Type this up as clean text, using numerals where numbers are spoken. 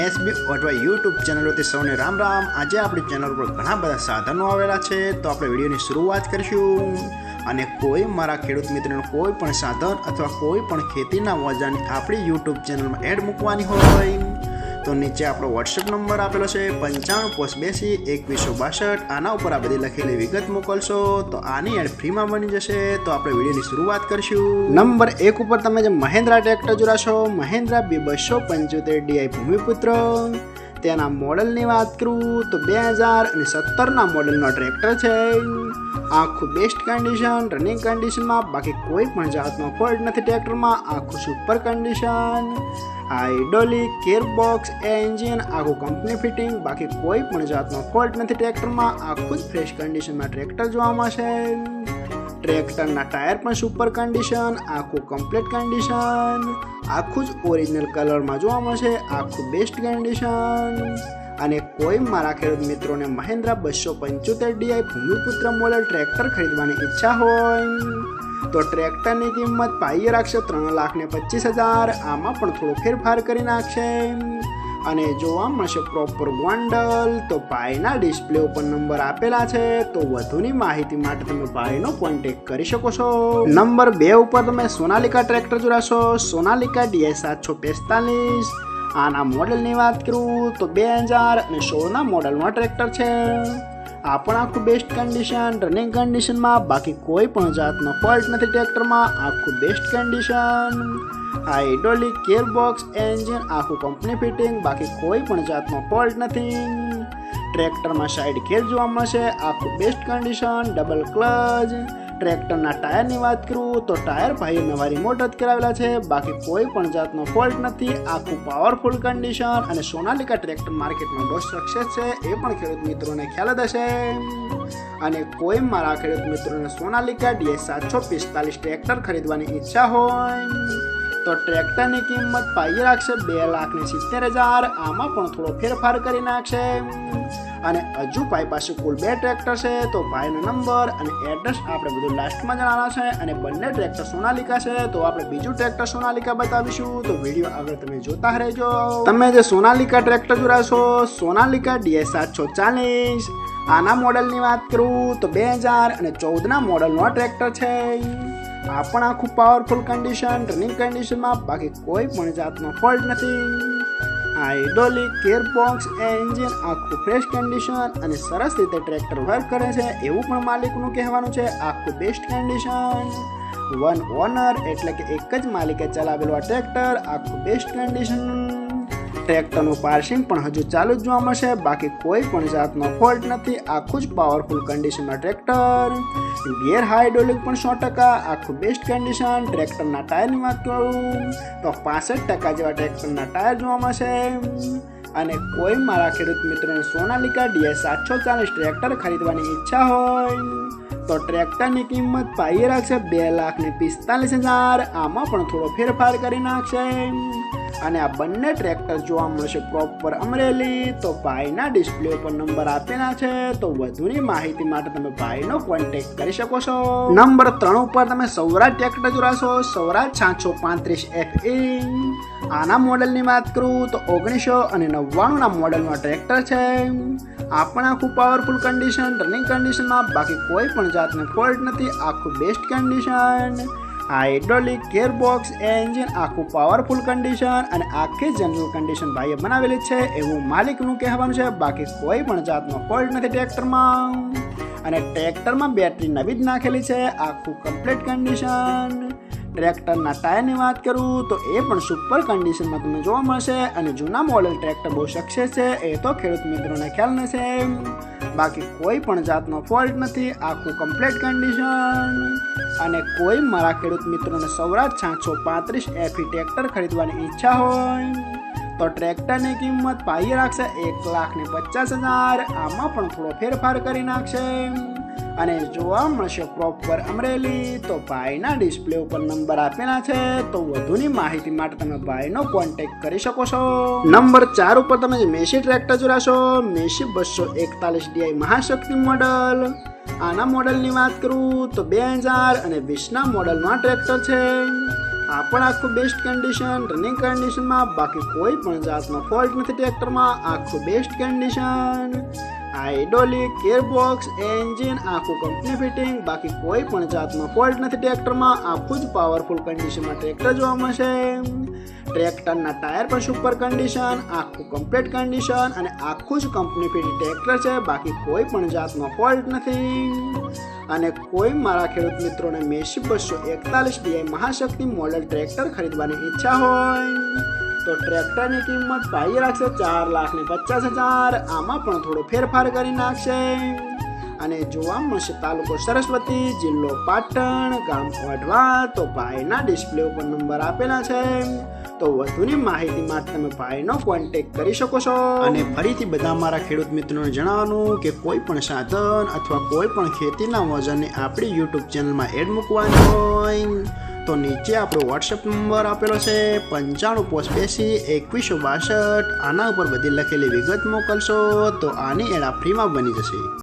SB અથવા YouTube ચેનલોથી સૌને રામ રામ। આજે આપણી ચેનલ પર ઘણા બધા સાધનો આવેલા છે, તો આપણે વિડીયોની શરૂઆત કરીશું। અને કોઈ મારા ખેડૂત મિત્રોને કોઈ પણ સાધન અથવા કોઈ પણ ખેતીના ઓજારની આપણી યુટ્યુબ ચેનલમાં એડ મૂકવાની હોય તો નીચે આપણો વોટ્સએપ નંબર આપેલો છે 95822162। આના ઉપર આ બધી લખેલી વિગત મોકલશો તો આની એડ ફ્રીમાં બની જશે। તો આપણે વિડીયોની શરૂઆત કરીશું। નંબર 1 ઉપર તમે જે મહિન્દ્રા ટ્રેક્ટર જોડાશો, મહિન્દ્રા B275 DI ભૂમિપુત્ર, તેના મોડલની વાત કરું તો 2017ના મોડલનો ટ્રેક્ટર છે। આખું બેસ્ટ કન્ડિશન, રનિંગ કન્ડિશનમાં, બાકી કોઈ પણ જાતનો ફોલ્ટ નથી ટ્રેક્ટરમાં। આખું super condition, hydraulic, gearbox, engine આખું કંપની ફિટિંગ, બાકી કોઈ પણ જાતનો ફોલ્ટ નથી ટ્રેક્ટરમાં। આખું જ ફ્રેશ કન્ડિશનમાં ટ્રેક્ટર જોવા મળશે। ટ્રેક્ટરના ટાયર પણ સુપર કન્ડિશન, આખું કમ્પ્લીટ કન્ડિશન, આખું જ ઓરિજિનલ કલરમાં જોવા મળશે। આખું બેસ્ટ કન્ડિશન। અને કોઈ મારા ખેડૂત મિત્રોને Mahindra 275 DI Bhumiputra model tractor ખરીદવાની ઈચ્છા હોય તો ટ્રેક્ટરની કિંમત પાઈએ રાખશે 3,25,000। આમાં પણ થોડો ફેરફાર કરી નાખશે અને જોવા મળશે પ્રોપર ગોંડલ। તો ભાઈના ડિસ્પ્લે ઉપર નંબર આપેલા છે, તો વધુની માહિતી માટે તમે ભાઈનો કોન્ટેક્ટ કરી શકો છો। નંબર 2 ઉપર તમે સોનાલિકા ટ્રેક્ટર જોડાશો, સોનાલિકા DI 745। આના મોડલની વાત કરું તો 2016ના મોડલનો ટ્રેક્ટર છે। આ પણ આખું બેસ્ટ કન્ડિશન, રનિંગ કન્ડિશનમાં, બાકી કોઈ પણ જાતનો ફોલ્ટ નથી ટ્રેક્ટરમાં। આખું best condition, hydraulic, gearbox, engine આખું કંપની ફિટિંગ, બાકી કોઈ પણ જાતનો ફોલ્ટ નથી। ટ્રેક્ટરમાં સાઈડ ગેર જોવા મળશે। આખું બેસ્ટ કન્ડિશન, ડબલ ક્લચ। ટ્રેક્ટરના ટાયરની વાત કરું તો ટાયર ભાઈએ નવા રિમોટ જ કરાવેલા છે, બાકી કોઈ પણ જાતનો ફોલ્ટ નથી। આખું પાવરફુલ કન્ડિશન। અને સોનાલિકા ટ્રેક્ટર માર્કેટમાં બહુ સક્સેસ છે, એ પણ ખેડૂત મિત્રોને ખ્યાલ જ હશે। અને કોઈ મારા ખેડૂત મિત્રોને સોનાલિકા DI 745 ટ્રેક્ટર ખરીદવાની ઈચ્છા હોય તો ટ્રેક્ટરની કિંમત પાઈએ રાખશે 2,70,000। આમાં પણ થોડો ફેરફાર કરી નાખશે। અને હજુ ભાઈ પાસે કુલ 2 ટ્રેક્ટર છે, તો ભાઈનો નંબર અને એડ્રેસ આપણે બધું લાસ્ટમાં જણાવવાના છે। અને બંને ટ્રેક્ટર સોનાલિકા છે, તો આપણે બીજું ટ્રેક્ટર સોનાલિકા બતાવીશું, તો વિડીયો આગળ તમે જોતા રહેજો। તમે જે સોનાલિકા ટ્રેક્ટર જોડાશો, સોનાલિકા DI 740। આના મોડલની વાત કરું તો 2014ના મોડલનો ટ્રેક્ટર છે। આ પણ આખું પાવરફુલ કન્ડિશન, રનિંગ કન્ડિશનમાં, બાકી કોઈ પણ જાતનો ફોલ્ટ નથી। હાઇડ્રોલિક, ગિયરબોક્સ, એન્જિન આખું ફ્રેશ કન્ડિશન અને સરસ રીતે ટ્રેક્ટર વર્ક કરે છે એવું પણ માલિકનું કહેવાનું છે। આખું બેસ્ટ કન્ડિશન, વન ઓનર એટલે કે એક જ માલિકે ચલાવેલું આ ટ્રેક્ટર। આખું બેસ્ટ કન્ડિશન। ટ્રેક્ટરનું પાર્સિંગ પણ હજુ ચાલુ જ જોવા મળશે, બાકી કોઈ પણ જાતનો ફોલ્ટ નથી। આખું જ પાવરફુલ કન્ડિશનમાં ટ્રેક્ટર। ગિયર હાઇડ્રોલિક પણ 100%। આખું બેસ્ટ કન્ડિશન। ટ્રેક્ટરના ટાયરની વાત કરું તો 65% જેવા ટ્રેક્ટરના ટાયર જોવા મળશે। અને કોઈ મારા ખેડૂત મિત્રોને સોનાલિકા DI 740 ટ્રેક્ટર ખરીદવાની ઈચ્છા હોય તો ટ્રેક્ટરની કિંમત પાઈએ રાખશે 2,45,000। આમાં પણ થોડો ફેરફાર કરી નાખશે। અને આ બંને ટ્રેક્ટર જોવા મળશે પ્રોપર અમરેલી। તો ભાઈના ડિસ્પ્લે ઉપર નંબર આપેલા છે, તો વધુની માહિતી માટે તમે ભાઈનો કોન્ટેક્ટ કરી શકો છો। નંબર 3 ઉપર તમે સૌરાજ ટ્રેક્ટર જોડાશો, સૌરાજ 735 FE। આના મોડલની વાત કરું તો 1999ના મોડલનો ટ્રેક્ટર છે। આ પણ આખું પાવરફુલ કન્ડિશન, રનિંગ કન્ડિશનમાં, બાકી કોઈ પણ જાતનો ફોલ્ટ નથી। આખું best condition, hydraulic, gearbox, engine આખું પાવરફુલ કન્ડિશન અને આખી જનરલ કન્ડિશન ભાઈએ બનાવેલી છે એવું માલિકનું કહેવાનું છે, બાકી કોઈ પણ જાતનો ફોલ્ટ નથી ટ્રેક્ટરમાં। અને ટ્રેક્ટરમાં બેટરી નવી જ નાખેલી છે। આખું કમ્પ્લીટ કન્ડિશન। ટ્રેક્ટરના ટાયરની વાત કરું તો એ પણ સુપર કન્ડિશનમાં તમને જોવા મળશે। અને જૂના મોડેલ ટ્રેક્ટર બહુ સક્સેસ છે, એ તો ખેડૂત મિત્રોને ખ્યાલ નથી। બાકી કોઈ પણ જાતનો ફોલ્ટ નથી। આખું કમ્પ્લીટ કન્ડિશન। અને કોઈ મારા ખેડૂત મિત્રોને સૌરાજ 735 FE ટ્રેક્ટર ખરીદવાની ઈચ્છા હોય તો ટ્રેક્ટરની કિંમત પાઈએ રાખશે 1,50,000। આમાં પણ થોડો ફેરફાર કરી નાખશે। અને જોવા મળશે પ્રોપર અમરેલી। તો ભાઈના ડિસ્પ્લે ઉપર નંબર આપેલા છે, તો વધુની માહિતી માટે તમે ભાઈનો કોન્ટેક્ટ કરી શકો છો। નંબર 4 ઉપર તમે જે મેસી ટ્રેક્ટર જોડાશો, મેસી 241 DI મહાશક્તિ મોડલ। આના મોડલની વાત કરું તો 2020ના મોડલમાં ટ્રેક્ટર છે। આ પણ આખું બેસ્ટ કન્ડિશન, રનિંગ કન્ડિશનમાં, બાકી કોઈ પણ જાતનો ફોલ્ટ નથી ટ્રેક્ટરમાં, આખું best condition, hydraulic, gearbox, engine આખું કંપની ફિટિંગ, બાકી કોઈ પણ જાતનો ફોલ્ટ નથી ટ્રેક્ટરમાં, આખું જ પાવરફુલ કન્ડિશનમાં ટ્રેક્ટર જોવા મળશે. ટ્રેક્ટરના ટાયર પણ સુપર કન્ડિશન, આખું કમ્પ્લીટ કન્ડિશન અને આખું જ કંપની ફિટ ટ્રેક્ટર છે, બાકી કોઈ પણ જાતનો ફોલ્ટ નથી. અને કોઈ મારા ખેડૂત મિત્રોને Massey 241 DI Mahashakti model tractor ખરીદવાની ઈચ્છા હોય તો ટ્રેક્ટરની કિંમત ભાઈ રાખશે 4,50,000. આમાં પણ થોડો ફેરફાર કરી નાખશે. અને જોવા મળશે તાલુકો સરસ્વતી, જિલ્લો પાટણ, ગામ વઢવા. તો ભાઈના ડિસ્પ્લે ઉપર નંબર આપેલા છે, તો વધુની માહિતી માટે તમે ભાઈનો કોન્ટેક્ટ કરી શકો છો. અને ફરીથી બધા મારા ખેડૂત મિત્રોને જણાવવાનું કે કોઈ પણ સાધન અથવા કોઈ પણ ખેતીના વજનને આપણી યુટ્યુબ ચેનલમાં એડ મૂકવાની હોય તો નીચે આપણો વોટ્સએપ નંબર આપેલો છે 9582 2162. આના ઉપર બધી લખેલી વિગત મોકલશો તો આની એડ ફ્રીમાં બની જશે.